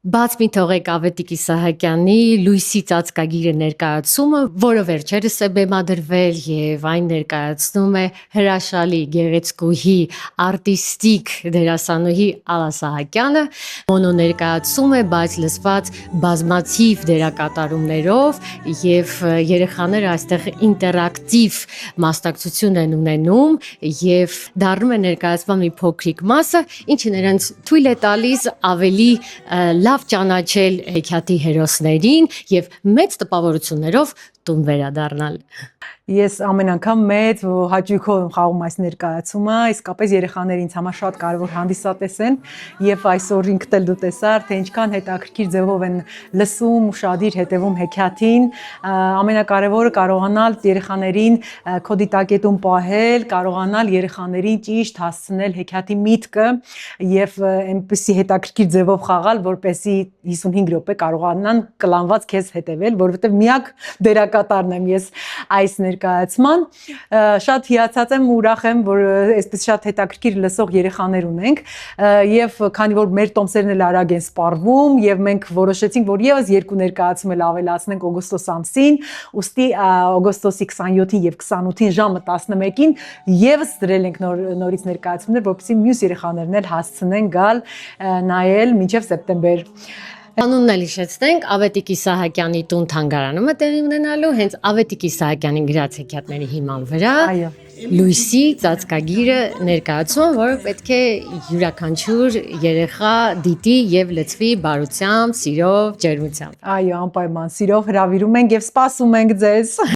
Բաց մի թողեք Ավետիք Իսահակյանի լույսի ծածկագիրը ներկայացումը, որը վերջերս է բեմադրվել եւ այն ներկայացնում է հրաշալի գեղեցկուհի արտիստիկ դերասանուհի Ալա Սահակյանը, մոնո ներկայացում է, բայց լսված բազմաթիվ դերակատարումներով եւ երեխաները այստեղ ինտերակտիվ մասնակցություն են ունենում եւ դառնում է ներկայացման մի փոքրիկ մասը, ինչը նրանց թույլ է տալիս ավելի լավ ճանաչել հեքիաթի հերոսներին եւ մեծ տպավորություններով տուն վերադառնալ։ Ես ամեն անգամ մեծ հաճույքով եմ խաղում այս ներկայացումը, իսկապես երեխաները ինձ համար շատ կարևոր հանդիսատես են եւ այսօր ինքդ էլ դու տեսար, թե ինչքան հետաքրքիր ձևով են լսում, ուշադիր հետևում հեքիաթին, ամենակարևորը կարողանալ երեխաներին քո դիտակետում պահել, կարողանալ երեխաներին ճիշտ հասցնել հեքիաթի միտքը եւ այնպեսի հետաքրքիր ձևով խաղալ, որպեսզի 55 րոպե կարողանան կլանված քեզ հետևել, որովհետեւ միակ դերակատարն եմ ես այս ներկայացման, շատ հիացած եմ ու ուրախ եմ, որ այսպես շատ հետաքրքիր լսող երեխաներ ունենք եւ քանի որ մեր տոմսերն էլ արագ են սպառվում եւ մենք որոշեցինք, որ եւս երկու ներկայացում էլ ավելացնենք օգոստոս ամսին, ուստի օգոստոսի 27-ին եւ 28-ին ժամը 11-ին եւս դրել ենք նորից ներկայացումներ, որպեսզի մյուս երեխաներն էլ հասցնեն գալ նայել մինչեւ սեպտեմբեր։ Անունն էլ հիշեցնենք, Ավետիք Իսահակյանի տուն թանգարանում է տեղի ունենալու, հենց Ավետիք Իսահակյանի գրած հեքիաթների հիման վրա լույսի ծածկագիրը ներկայացում, որը պետք է յուրաքանչյուր երեխա դիտի եւ լցվի բարությամբ, սիրով, ջերմությամբ։ Այո, անպայման սիրով հրավիրում ենք եւ սպասում ենք ձեզ։